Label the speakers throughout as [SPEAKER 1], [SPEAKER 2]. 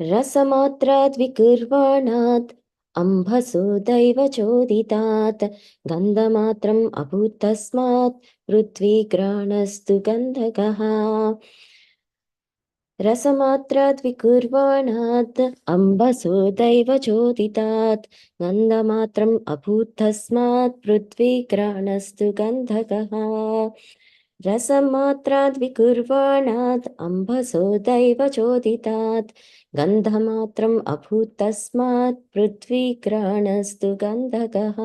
[SPEAKER 1] रसमात्राद् विकुर्वाणात् अम्भसो दैव चोदितात् गन्धमात्रम् अभूत् तस्मात् पृथ्वीग्राणस्तु गन्धकः रसमात्राद् विकुर्वाणात् अम्भसो दैव चोदितात् गन्धमात्रम् अभूत् तस्मात् पृथ्वीग्राणस्तु गन्धकः रसमात्राद् विकुर्वाणात् अम्भसो दैव चोदितात् गन्धमात्रम् अभूत् तस्मात् पृथ्वीग्राणस्तु गन्धकः.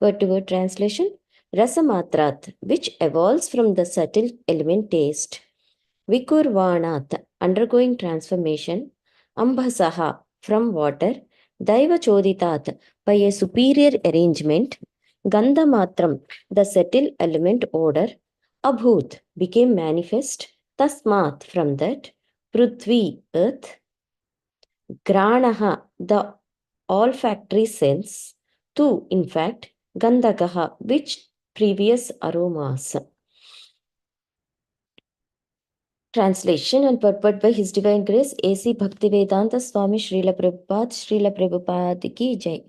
[SPEAKER 1] Word to word translation. Rasamatrat, which evolves from the subtle element taste. Vikurvanat, undergoing transformation. Ambhasaha, from water. Daiva Choditat, by a superior arrangement. Gandhamatram, the subtle element odor. Abhut, became manifest. Tasmat, from that. Prithvi, earth. Granaha, the olfactory sense. Tu, in fact. Gandhakaha, which previous aromas. Translation and purport by His Divine Grace A.C. Bhaktivedanta Swami Srila Prabhupada ki Jai.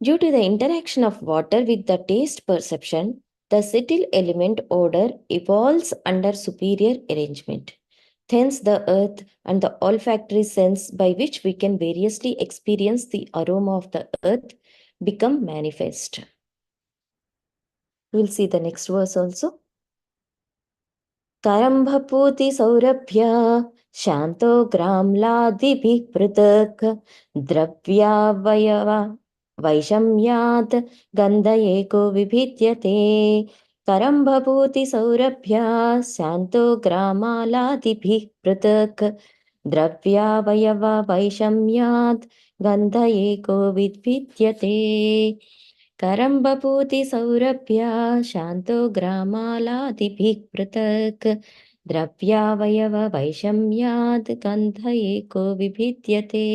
[SPEAKER 1] Due to the interaction of water with the taste perception, the subtle element odor evolves under superior arrangement. Hence, the earth and the olfactory sense by which we can variously experience the aroma of the earth become manifest. We will see the next verse also. करम्भपूति सौरभ्य शान्तो ग्राम्लादिभिः पृथक् द्रव्यावयव वैषम्यात् गन्ध एको विभिद्यते करम्भपूति सौरभ्य शान्तो ग्रामालादिभिः पृथक् द्रव्यावयव वैषम्यात् गन्ध एको विभिद्यते करम्बपूति सौरभ्या शान्तो ग्रामालादिभिः पृथक् द्रव्यावयव वैषम्यात् गन्ध एको विभिद्यते.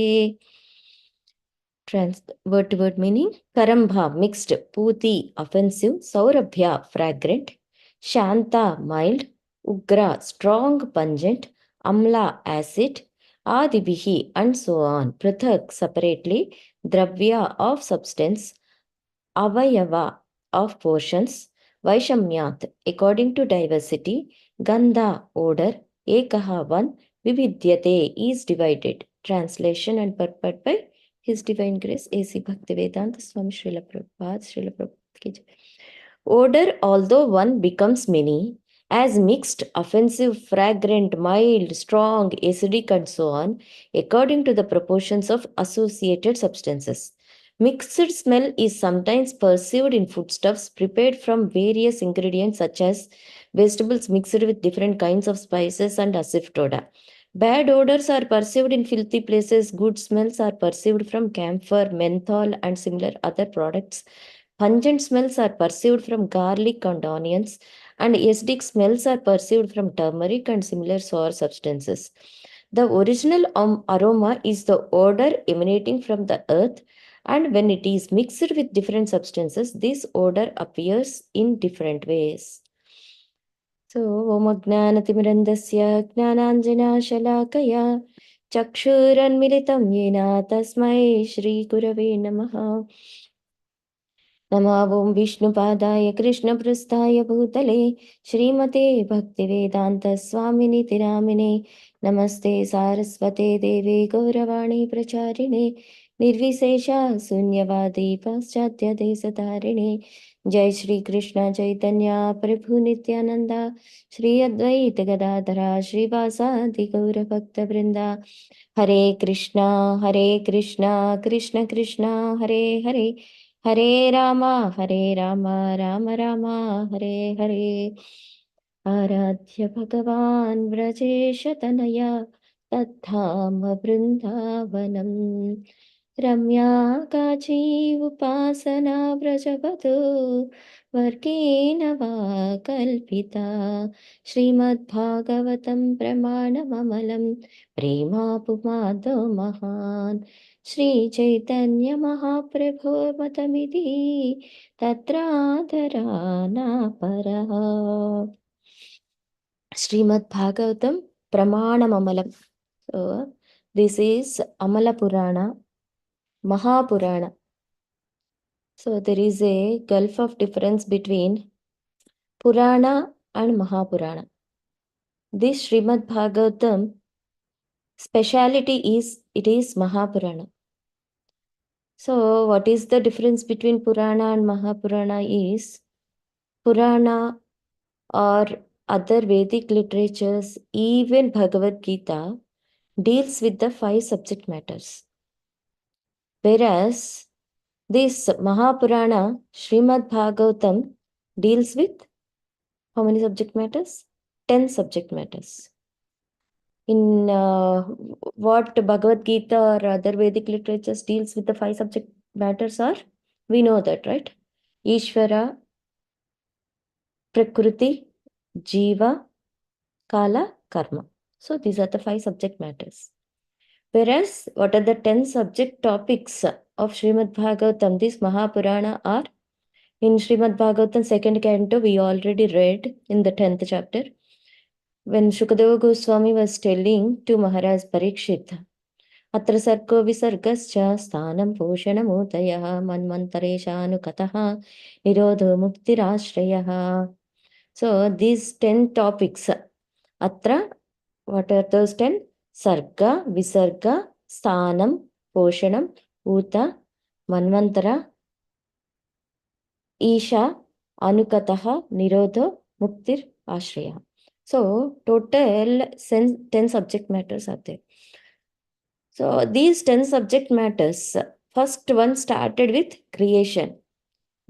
[SPEAKER 1] Word to word meaning. Karambha, mixed. Puti, offensive. Saurabhya, fragrant. Shanta, mild. Ugra, strong, pungent. Amla, acid. Adibihi, and so on. Prathak, separately. Dravya, of substance. Avayava, of portions. Vaishamyat, according to diversity. Gandha, odor. Ekaha, one. Vividhyate, is divided. Translation and purport by His Divine Grace A.C. Bhaktivedanta Swami Srila Prabhupada ki Jai. Odor, although one becomes many, as mixed, offensive, fragrant, mild, strong, acidic, and so on, according to the proportions of associated substances. Mixed smell is sometimes perceived in foodstuffs prepared from various ingredients such as vegetables mixed with different kinds of spices and asafoetida. Bad odors are perceived in filthy places. Good smells are perceived from camphor, menthol, and similar other products. Pungent smells are perceived from garlic and onions, and acidic smells are perceived from turmeric and similar sour substances. The original aroma is the odor emanating from the earth, and when it is mixed with different substances, this odor appears in different ways. So, Om Ajnanatimirandasya Jnananjanashalaakaya Chakshuranmilitam Yena Tasmai Shri Gurave Namaha. नमो ॐ विष्णुपादाय कृष्णपृष्ठाय भूतले श्रीमते भक्तिवेदान्तस्वामिनिति नामिने नमस्ते सारस्वते देवे गौरवाणी प्रचारिणे निर्विशेषा शून्यवादी पाश्चात्यदेशतारिणे जय श्री कृष्ण चैतन्य प्रभु नित्यानंदा श्री अद्वैत गदाधरा श्रीवासादि गौरभक्तवृंदा हरे कृष्णा कृष्ण कृष्णा हरे हरे हरे राम राम राम हरे हरे आराध्य भगवान् व्रजेशतनया तद्धाम वृन्दावनम् रम्या काची उपासना व्रजवधू वर्गेण वा कल्पिता श्रीमद्भागवतं प्रमाणममलं प्रेमापुमादो महान् Sri Chaitanya महाप्रभो मतमिति तत्रादरानापरः. Srimad Bhagavatam Pramanamamalam. So, This is Amala Purana, Mahapurana. So there is a gulf of difference between Purana and Mahapurana. This Srimad Bhagavatam speciality is it is Mahapurana. So what is the difference between Purana and Mahapurana is Purana or other Vedic literatures, even Bhagavad Gita, deals with the 5 subject matters. Whereas this Mahapurana, Srimad Bhagavatam, deals with how many subject matters? 10 subject matters. In what Bhagavad Gita or other Vedic literatures deals with the 5 subject matters are, we know that, right? Ishvara, Prakriti, Jiva, Kala, Karma. So these are the 5 subject matters. Whereas, what are the 10 subject topics of Srimad Bhagavatam? This Mahapurana are in Srimad Bhagavatam 2nd canto, we already read in the 10th chapter. When Shukadeva Goswami was telling to Maharaj Parikshit, Atra Sarko Visargascha Sthanam Poshanamutayah Manmantareshanukataha Nirodho Muktirashrayaha. So, these 10 topics, Atra, what are those 10? Sarga, Visarga, Sthanam, Poshanam, Uta, Manvantara, Isha, Anukataha, Nirodho, Muktir, Ashraya. So, total 10 subject matters are there. So, these 10 subject matters, first one started with creation.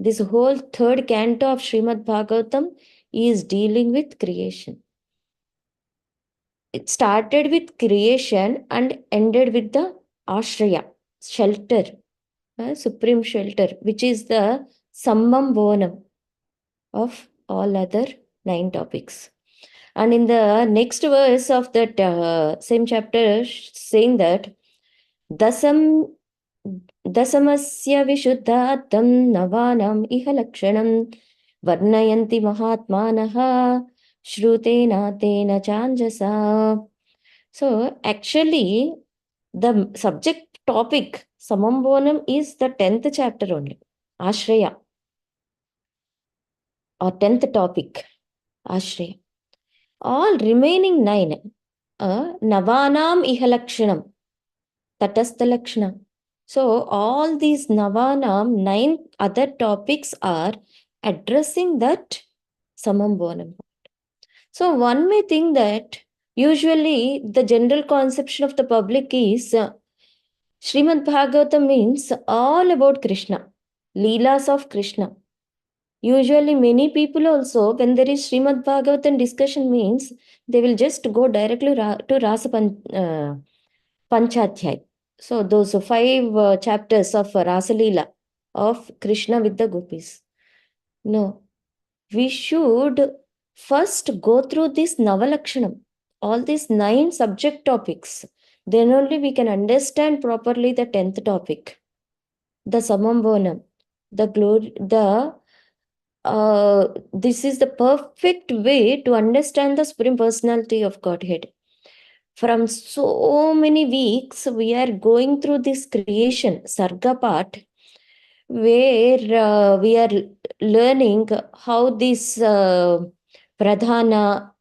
[SPEAKER 1] This whole 3rd canto of Srimad Bhagavatam is dealing with creation. It started with creation and ended with the Ashraya, shelter, supreme shelter, which is the Sammam Bonam of all other 9 topics. And in the next verse of that same chapter, saying that Dasamasya Vishuddhatam Navanam Iha Lakshanam Varnayanti Mahatmanaha Shrutena Tena Chanjasa. So actually, the subject topic Samambonam is the 10th chapter only, Ashraya, or 10th topic, Ashraya. All remaining 9, Navanam Ihalakshanam, Tatastha Lakshana. So all these Navanam, 9 other topics are addressing that Samambonam. So one may think that usually the general conception of the public is Srimad Bhagavatam means all about Krishna, Leelas of Krishna. Usually many people also, when there is Srimad Bhagavatam discussion means, they will just go directly to Rasa Panchadhyay. So those 5 chapters of Rasa Leela of Krishna with the gopis. No, we should first go through this Navalakshanam, all these 9 subject topics. Then only we can understand properly the 10th topic, the Samambonam, the glory, this is the perfect way to understand the Supreme Personality of Godhead. From so many weeks, we are going through this creation, Sarga part, where we are learning how this Pradhana,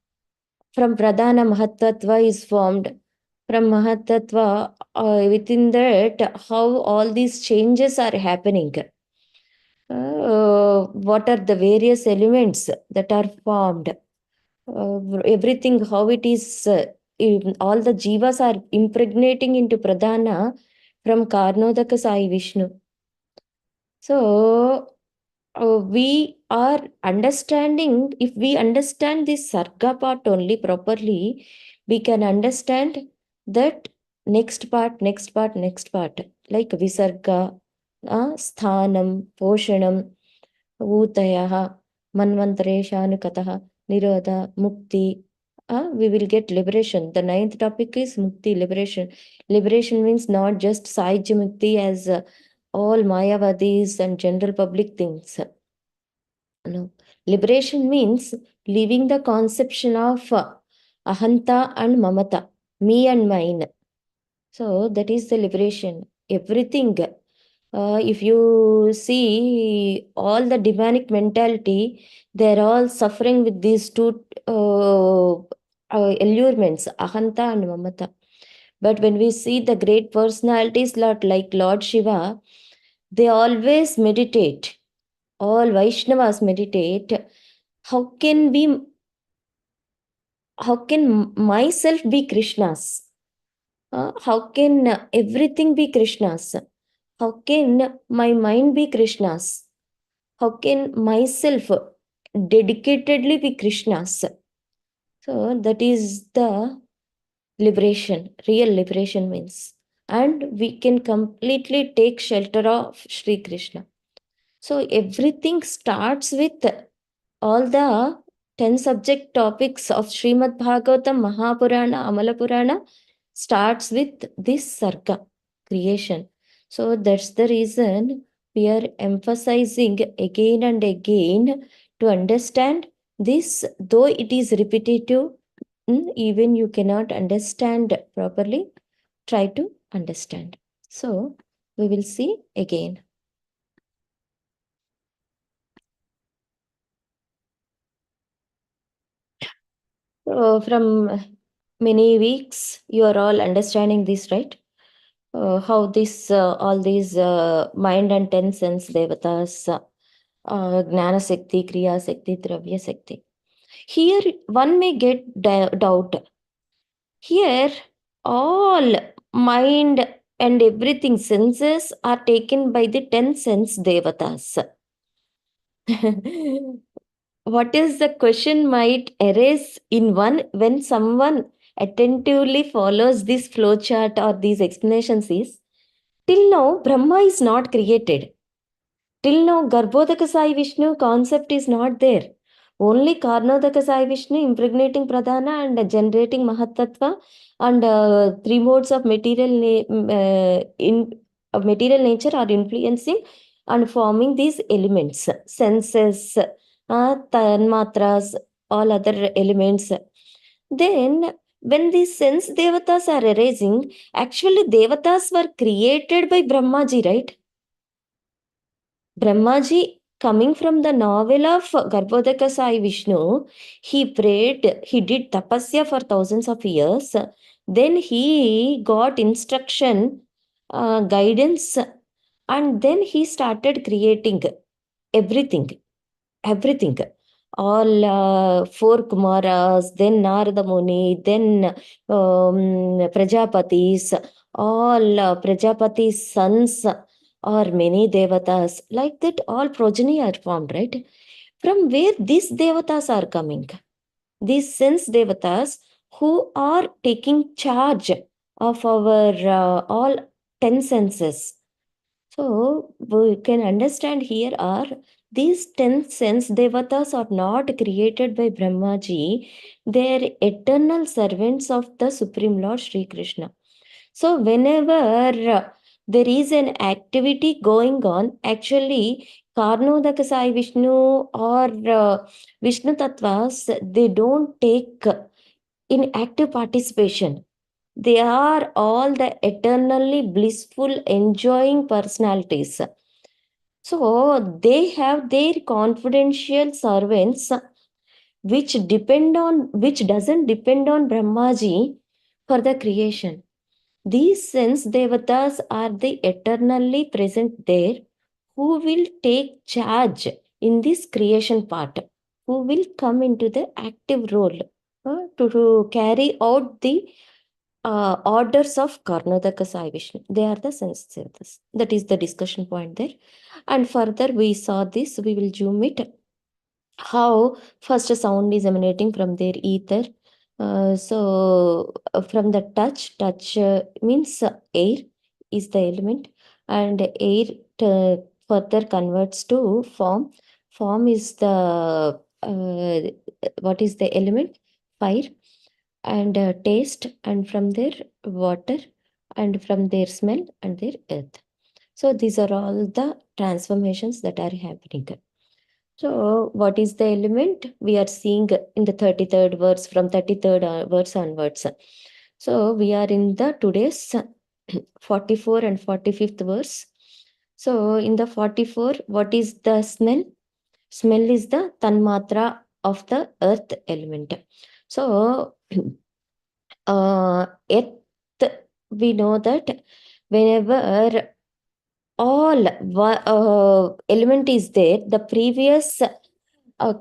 [SPEAKER 1] from Pradhana Mahatattva is formed. From Mahatattva, within that, how all these changes are happening. What are the various elements that are formed? Everything, how it is, all the jivas are impregnating into Pradhana from Karnodaka Sai Vishnu. So, we are understanding, if we understand this Sarga part only properly, we can understand that next part, like Visarga, Sthanam, Poshanam, Utayah, Manvantareshanukataha, Nirodha, Mukti. We will get liberation. The 9th topic is Mukti, liberation. Liberation means not just Saijya Mukti as all Mayavadis and general public things. No. Liberation means leaving the conception of Ahanta and Mamata, me and mine. So that is the liberation. Everything. If you see all the demonic mentality, they're all suffering with these two allurements, ahanta and mamata. But when we see the great personalities like Lord Shiva, they always meditate. All Vaishnavas meditate. How can we? How can myself be Krishna's? How can everything be Krishna's? How can my mind be Krishna's? How can myself dedicatedly be Krishna's? So that is the liberation, real liberation means. And we can completely take shelter of Sri Krishna. So everything starts with all the 10 subject topics of Srimad Bhagavatam, Mahapurana, Amalapurana starts with this Sarga, creation. So that's the reason we are emphasizing again and again to understand this, though it is repetitive, even you cannot understand properly, try to understand. So we will see again. From many weeks, you are all understanding this, right? How this, all these mind and 10 sense devatas, Gnana Shakti, Kriya Shakti, Dravya Shakti. Here, one may get doubt. Here, all mind and everything senses are taken by the 10 sense devatas. What is the question might arise in one when someone attentively follows this flowchart or these explanations is, till now Brahma is not created. Till now, Garbhodaka Sai Vishnu concept is not there. Only Karnodaka Sai Vishnu impregnating Pradhana and generating Mahatattva and three modes of material nature are influencing and forming these elements, senses, tanmatras, all other elements. Then, when these sense devatas are arising, actually devatas were created by Brahmaji, right? Brahmaji, coming from the novel of Garbhodaka Sai Vishnu, he prayed, he did tapasya for thousands of years. Then he got instruction, guidance, and then he started creating everything, everything. All four Kumaras, then Narada Muni, then Prajapatis, all Prajapati's sons or many devatas. Like that, all progeny are formed, right? From where these devatas are coming? These sense devatas who are taking charge of our all 10 senses. So we can understand here are these 10 sense devatas are not created by Brahmaji, they are eternal servants of the Supreme Lord Sri Krishna. So whenever there is an activity going on, actually Karnodaka Sai Vishnu or Vishnu Tattvas, they don't take in active participation. They are all the eternally blissful, enjoying personalities. So they have their confidential servants which doesn't depend on Brahmaji for the creation. These sense devatas are the eternally present there who will take charge in this creation part, who will come into the active role to carry out the orders of Karnodaka Sai Vishnu. They are the sense devatas. That is the discussion point there. And further, we saw this, we will zoom it. How first sound is emanating from their ether. From the touch means air is the element, and air further converts to form. Form is the what is the element? Fire, and taste, and from their water, and from their smell, and their earth. So these are all the transformations that are happening. So, what is the element? We are seeing in the 33rd verse, from 33rd verse onwards. So, we are in the today's 44 and 45th verse. So in the 44, what is the smell? Smell is the tanmatra of the earth element. So earth, we know that whenever all element is there, the previous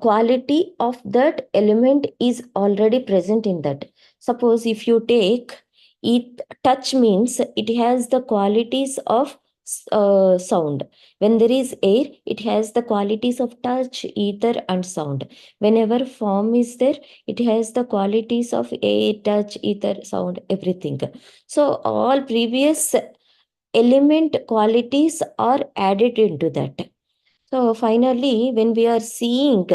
[SPEAKER 1] quality of that element is already present in that. Suppose if you take it, touch means it has the qualities of sound. When there is air, it has the qualities of touch, ether, and sound. Whenever form is there, it has the qualities of air, touch, ether, sound, everything. So all previous element qualities are added into that. So finally, when we are seeing,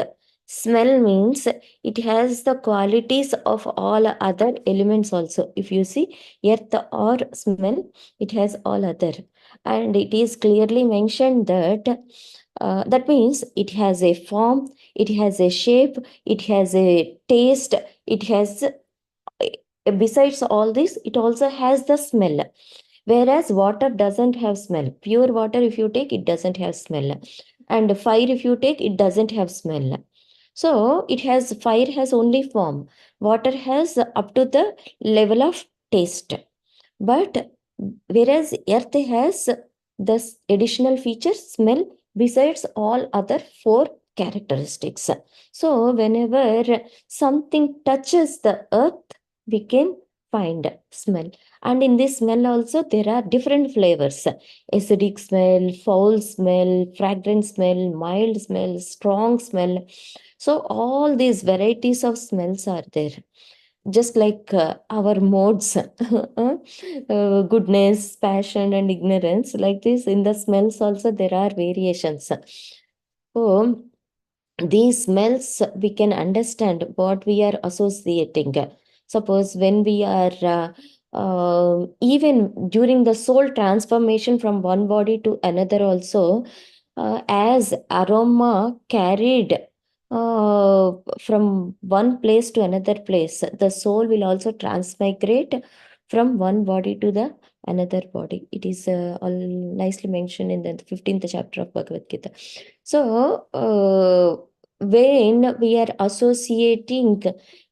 [SPEAKER 1] smell means it has the qualities of all other elements also. If you see earth or smell, it has all other. And it is clearly mentioned that that means it has a form, it has a shape, it has a taste, it has, besides all this, it also has the smell. Whereas water doesn't have smell. Pure water, if you take, it doesn't have smell. And fire, if you take, it doesn't have smell. So it has, fire has only form. Water has up to the level of taste. But whereas earth has this additional feature, smell, besides all other four characteristics. So whenever something touches the earth, we can find smell. And in this smell also, there are different flavors: acidic smell, foul smell, fragrant smell, mild smell, strong smell. So all these varieties of smells are there, just like our modes, goodness, passion, and ignorance. Like this, in the smells also, there are variations. So these smells, we can understand what we are associating. Suppose when we are even during the soul transformation from one body to another also, as aroma carried from one place to another place, the soul will also transmigrate from one body to the another body. It is all nicely mentioned in the 15th chapter of Bhagavad Gita. So when we are associating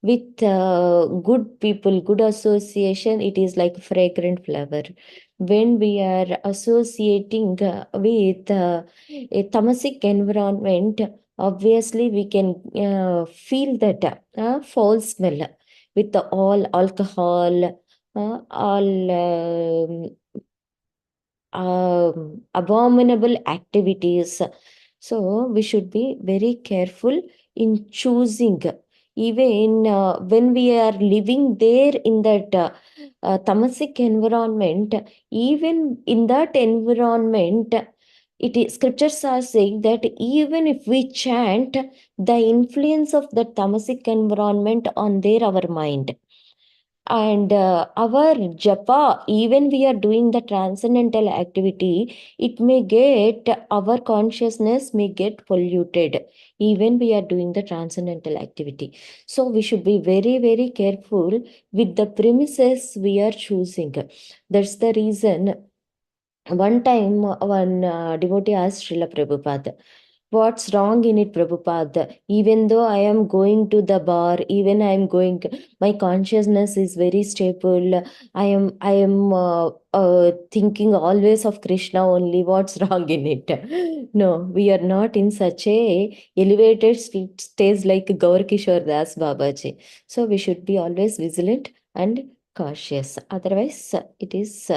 [SPEAKER 1] with good people, good association, it is like fragrant flower. When we are associating with a tamasic environment, obviously we can feel that foul smell with the all alcohol, all abominable activities. So we should be very careful in choosing. Even when we are living there in that tamasic environment, even in that environment, scriptures are saying that even if we chant, the influence of the tamasic environment on there our mind, and our japa, even we are doing the transcendental activity, it may get, our consciousness may get polluted, even we are doing the transcendental activity. So we should be very, very careful with the premises we are choosing. That's the reason one time one devotee asked Srila Prabhupada, "What's wrong in it, Prabhupada? Even though I am going to the bar, even I am going, my consciousness is very stable. I am thinking always of Krishna only. What's wrong in it?" No, we are not in such a elevated stage like Gaur Kishore Das Babaji. So we should be always vigilant and cautious. Otherwise, it is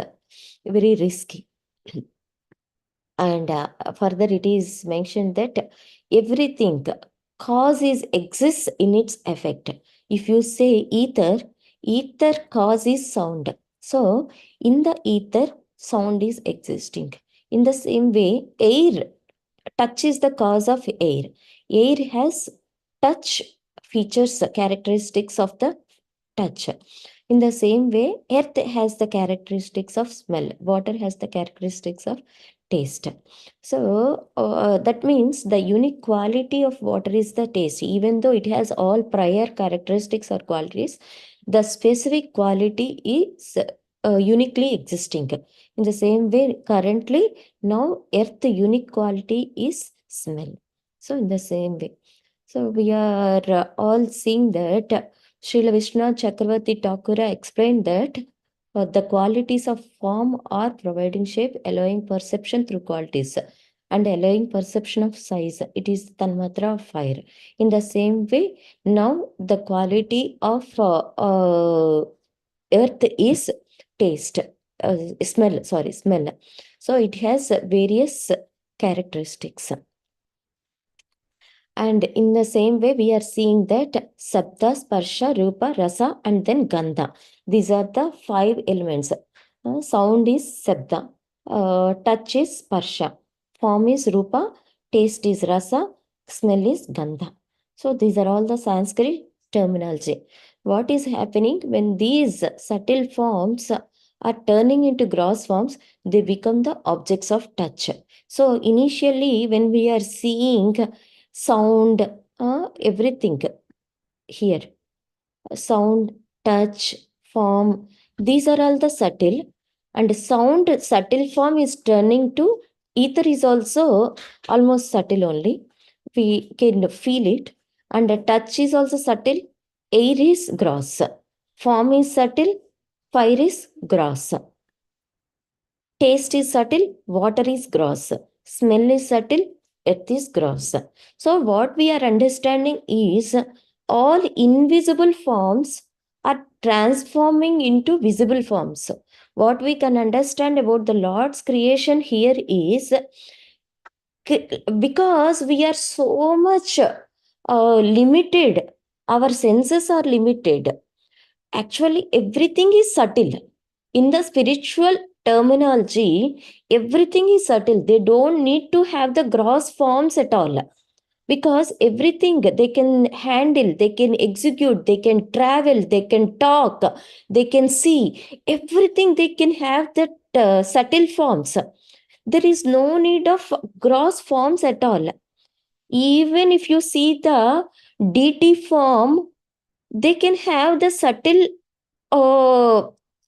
[SPEAKER 1] very risky. And further, it is mentioned that everything cause is exists in its effect. If you say ether, ether causes sound. So in the ether, sound is existing. In the same way, air, touch is the cause of air. Air has touch features, characteristics of the touch. In the same way, earth has the characteristics of smell, water has the characteristics of taste. So that means the unique quality of water is the taste. Even though it has all prior characteristics or qualities, the specific quality is uniquely existing. In the same way, currently, now earth unique quality is smell. So in the same way, so we are all seeing that Srila Vishwanath Chakravarti Thakura explained that the qualities of form are providing shape, allowing perception through qualities, and allowing perception of size. It is Tanmatra of fire. In the same way, now the quality of earth is taste, smell. So it has various characteristics. And in the same way, we are seeing that Sabda, Sparsha, Rupa, Rasa, and then Gandha. These are the 5 elements. Sound is Sabda, touch is Sparsha, form is Rupa, taste is Rasa, smell is Gandha. So these are all the Sanskrit terminology. What is happening when these subtle forms are turning into gross forms? They become the objects of touch. So initially, when we are seeing sound, everything here, sound, touch, form, these are all the subtle, and sound subtle form is turning to ether is also almost subtle only. We can feel it, and the touch is also subtle. Air is gross. Form is subtle. Fire is gross. Taste is subtle, water is gross. Smell is subtle, earth is gross. So, what we are understanding is all invisible forms are transforming into visible forms. What we can understand about the Lord's creation here is because we are so much limited, our senses are limited. Actually, everything is subtle. In the spiritual terminology, everything is subtle. They don't need to have the gross forms at all. Because everything they can handle, they can execute, they can travel, they can talk, they can see. Everything they can have that subtle forms. There is no need of gross forms at all. Even if you see the deity form, they can have the subtle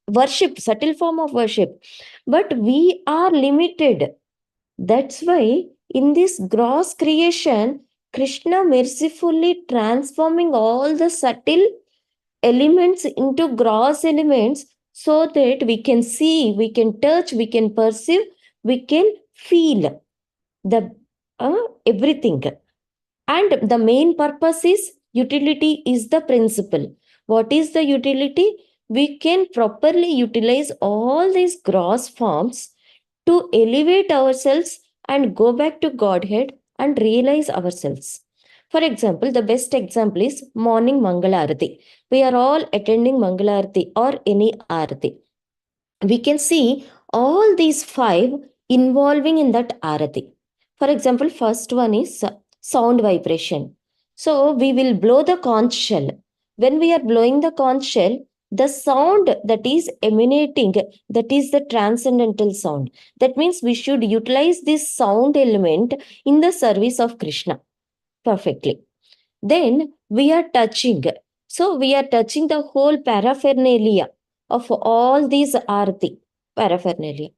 [SPEAKER 1] worship, subtle form of worship. But we are limited. That's why in this gross creation, Krishna mercifully transforming all the subtle elements into gross elements so that we can see, we can touch, we can perceive, we can feel the everything. And the main purpose is utility is the principle. What is the utility? We can properly utilize all these gross forms to elevate ourselves and go back to Godhead and realize ourselves. For example, the best example is morning Mangalarati. We are all attending Mangalarati or any Arati. We can see all these 5 involving in that Arati. For example, first one is sound vibration. So we will blow the conch shell. When we are blowing the conch shell, the sound that is emanating, that is the transcendental sound. That means we should utilize this sound element in the service of Krishna perfectly. Then we are touching. So we are touching the whole paraphernalia of all these arti paraphernalia.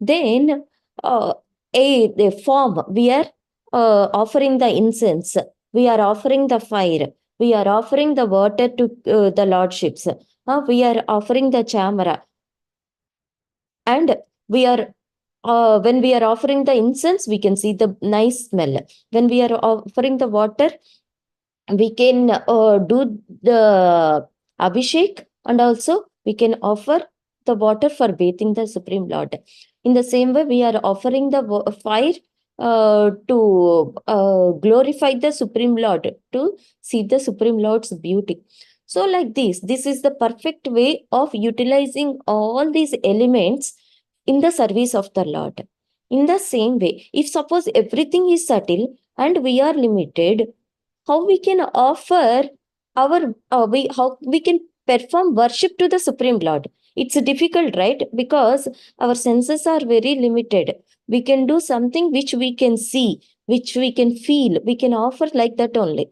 [SPEAKER 1] Then the form, we are offering the incense, we are offering the fire, we are offering the water to the lordships, we are offering the chamara, and we are when we are offering the incense, we can see the nice smell. When we are offering the water, we can do the abhishek, and also we can offer the water for bathing the Supreme Lord. In the same way, we are offering the fire to glorify the Supreme Lord, to see the Supreme Lord's beauty. So like this is the perfect way of utilizing all these elements in the service of the Lord. In the same way, if suppose everything is subtle and we are limited, how we can offer our how we can perform worship to the Supreme Lord? It's difficult, right? Because our senses are very limited. We can do something which we can see, which we can feel, we can offer like that only.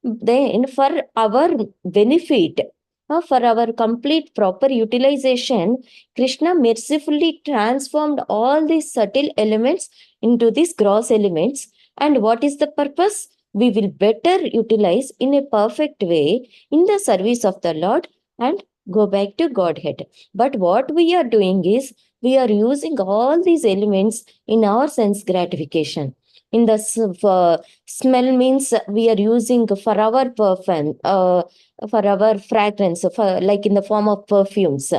[SPEAKER 1] Then for our benefit, For our complete proper utilization, Krishna mercifully transformed all these subtle elements into these gross elements. And what is the purpose? We will better utilize in a perfect way in the service of the Lord and go back to Godhead. But what we are doing is we are using all these elements in our sense gratification. In the smell means we are using for our perfume, for our fragrance, for, like in the form of perfumes.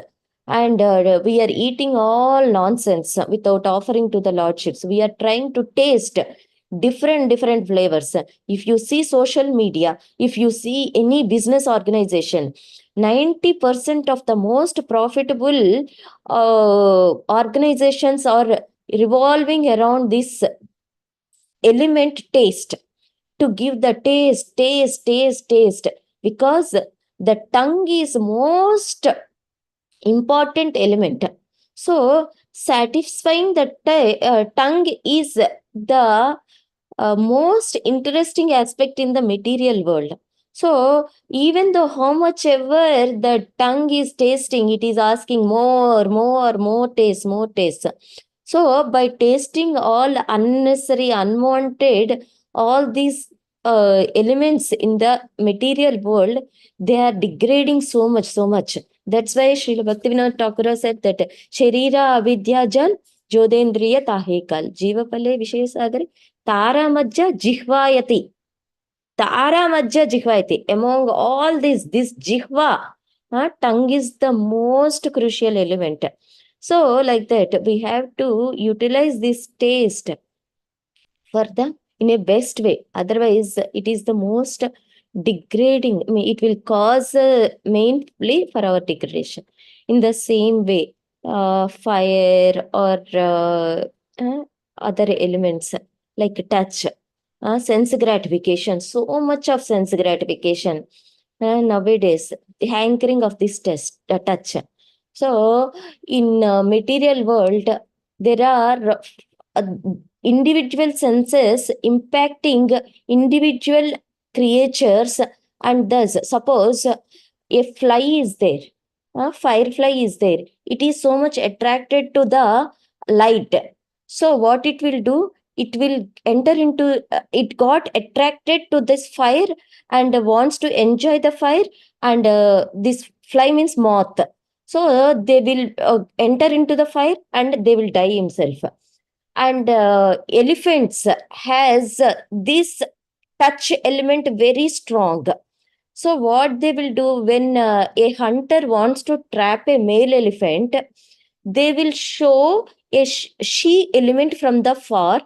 [SPEAKER 1] And we are eating all nonsense without offering to the Lordships. We are trying to taste different flavors. If you see social media, if you see any business organization, 90% of the most profitable organizations are revolving around this element taste, to give the taste, because the tongue is most important element. So satisfying the tongue is the most interesting aspect in the material world. So even though how much ever the tongue is tasting, it is asking more taste, more taste. So by tasting all unnecessary, unwanted, all these elements in the material world, they are degrading so much, so much. That's why Srila Bhaktivinoda Thakur said that Sharira Avidya Jal Jodendriya Tahekal Jivapale Vishesagare Tara Majja Jihvayati. Tara Majja Jihvayati. Among all this Jihva, tongue is the most crucial element. So, like that, we have to utilize this taste for the in a best way. Otherwise, it is the most degrading. I mean, it will cause mainly for our degradation. In the same way, fire or other elements like touch, sense gratification. So much of sense gratification nowadays, the hankering of this touch. So in material world, there are uh, individual senses impacting individual creatures, and thus suppose a fly is there, a firefly is there, it is so much attracted to the light. So what it will do, it will enter into it got attracted to this fire and wants to enjoy the fire. And this fly means moth. So they will enter into the fire and they will die himself. And elephants has this touch element very strong. So what they will do when a hunter wants to trap a male elephant, they will show a she element from the far,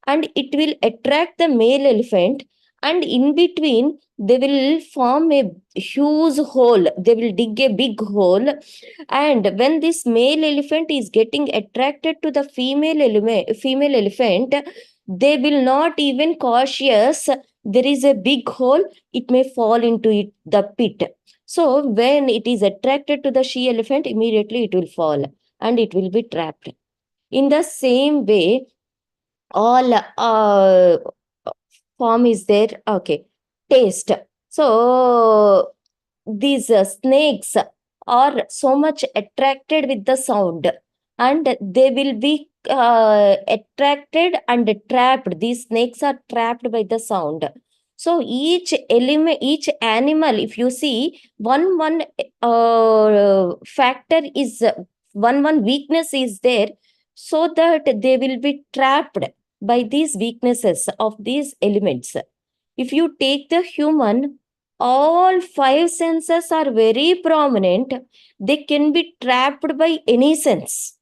[SPEAKER 1] and it will attract the male elephant, and in between they will form a huge hole, they will dig a big hole. And when this male elephant is getting attracted to the female elephant, they will not even cautious, there is a big hole, it may fall into it, the pit. So when it is attracted to the she elephant, immediately it will fall and it will be trapped. In the same way, all form is there. Okay, taste. So these snakes are so much attracted with the sound, and they will be attracted and trapped. These snakes are trapped by the sound. So each element, each animal, if you see, one factor is one weakness is there, so that they will be trapped by these weaknesses of these elements. If you take the human, all five senses are very prominent. They can be trapped by any sense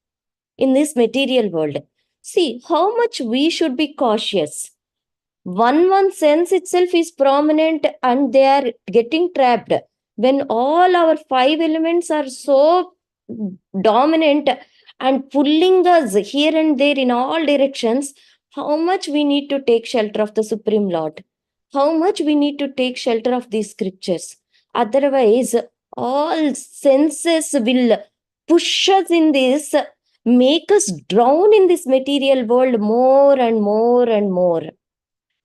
[SPEAKER 1] in this material world. See how much we should be cautious. One sense itself is prominent and they are getting trapped. When all our five elements are so dominant and pulling us here and there in all directions, how much we need to take shelter of the Supreme Lord, how much we need to take shelter of these scriptures. Otherwise, all senses will push us in this, make us drown in this material world more and more and more.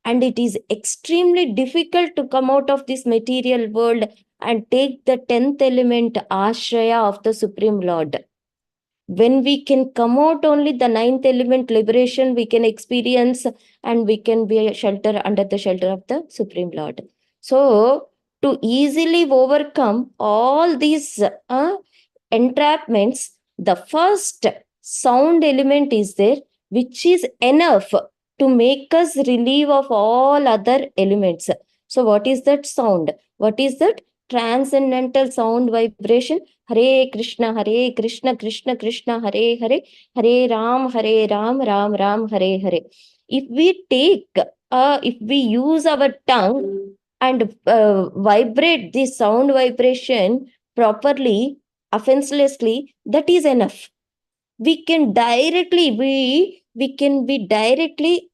[SPEAKER 1] And it is extremely difficult to come out of this material world and take the 10th element, Ashraya of the Supreme Lord. When we can come out only the 9th element liberation, we can experience and we can be a shelter under the shelter of the Supreme Lord. So, to easily overcome all these entrapments, the first sound element is there, which is enough to make us relieve of all other elements. So, what is that sound? What is that? Transcendental sound vibration. Hare Krishna, Krishna Krishna, Hare Hare, Hare Ram, Ram Ram, Hare Hare. If we take, if we use our tongue and vibrate the sound vibration properly, offenselessly, that is enough. We can directly, we can be directly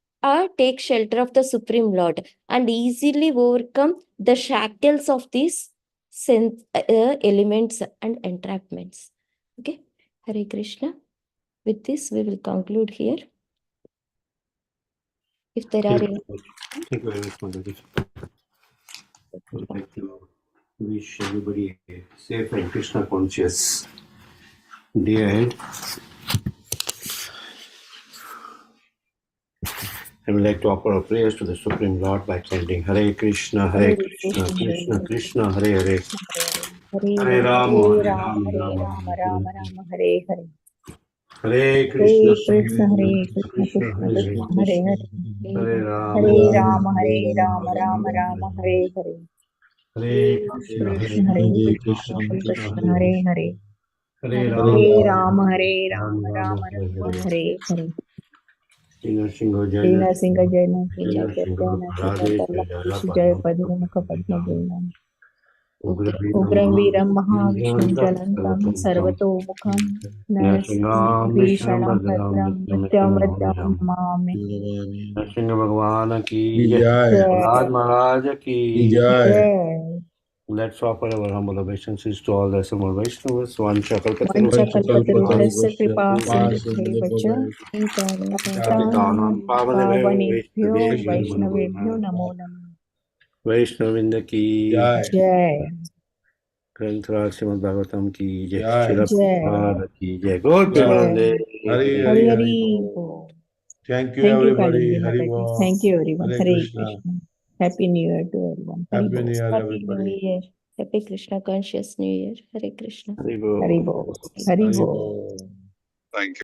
[SPEAKER 1] take shelter of the Supreme Lord and easily overcome the shackles of these sense elements and entrapments. Okay, Hare Krishna. With this, we will conclude here. If there are any.
[SPEAKER 2] Thank you very much, Mataji. I would like to wish everybody a safe and Krishna conscious day ahead. I would like to offer our prayers to the Supreme Lord by chanting Hare Krishna, Krishna Krishna, Hare Hare. Hare Rama,
[SPEAKER 1] Rama, Hare Hare.
[SPEAKER 2] Hare Krishna,
[SPEAKER 1] Krishna, Krishna, Hare Hare.
[SPEAKER 2] Hare
[SPEAKER 1] Hare Rama, Rama, Hare Hare.
[SPEAKER 2] Hare
[SPEAKER 1] Krishna,
[SPEAKER 2] Krishna,
[SPEAKER 1] Krishna, Hare Hare.
[SPEAKER 2] Hare
[SPEAKER 1] Hare Rama,
[SPEAKER 2] Rama,
[SPEAKER 1] Hare Hare.
[SPEAKER 2] Singha
[SPEAKER 1] Jai
[SPEAKER 2] Jaya
[SPEAKER 1] Narasimha, Jai
[SPEAKER 2] Jaya
[SPEAKER 1] Narasimha,
[SPEAKER 2] Radhe
[SPEAKER 1] Jai Padmamukha Padma.
[SPEAKER 2] Ugra
[SPEAKER 1] Ugram Veeram Mahavishnu Jalantam Sarvato Mukham Bhishanam Bhadram Nityamrityam Namami.
[SPEAKER 2] Nrsimha Bhagwan ki
[SPEAKER 3] Jai.
[SPEAKER 2] Prahlad Maharaj ki
[SPEAKER 1] Jai.
[SPEAKER 2] Let's offer our humble obeisances to all the assembled Vaishnavas.
[SPEAKER 1] Vancha kalpatarubhyasya kripa sindhubhyo
[SPEAKER 2] Patitanam
[SPEAKER 1] pavanebhyo
[SPEAKER 2] Vaishnavebhyo
[SPEAKER 1] Vaishnavebhyo namo namah.
[SPEAKER 2] Vaishnavinda ki
[SPEAKER 1] Jai.
[SPEAKER 2] Granthra Srimad Bhagavatam ki Jai
[SPEAKER 3] Jai.
[SPEAKER 2] Srila Prabhupada ki Jai Gaur Premanande
[SPEAKER 3] Hari
[SPEAKER 1] Hari
[SPEAKER 3] Hari
[SPEAKER 1] Hari.
[SPEAKER 3] Thank you,
[SPEAKER 1] Thank you,
[SPEAKER 3] everybody.
[SPEAKER 1] Kalinji
[SPEAKER 3] Hari
[SPEAKER 1] Mataji.
[SPEAKER 3] Bol.
[SPEAKER 1] Thank you, everyone.
[SPEAKER 3] Hare
[SPEAKER 1] Hare
[SPEAKER 3] Krishna.
[SPEAKER 1] Krishna. Happy New Year to everyone. Hari
[SPEAKER 3] Happy
[SPEAKER 1] Bol.
[SPEAKER 3] New Year,
[SPEAKER 1] Happy
[SPEAKER 3] everybody.
[SPEAKER 1] New Year. Happy Krishna Conscious New Year. Hare Krishna.
[SPEAKER 2] Hari Bol.
[SPEAKER 1] Hari Bol. Hari
[SPEAKER 3] Hari
[SPEAKER 1] Bol.
[SPEAKER 3] Bol.
[SPEAKER 4] Thank you.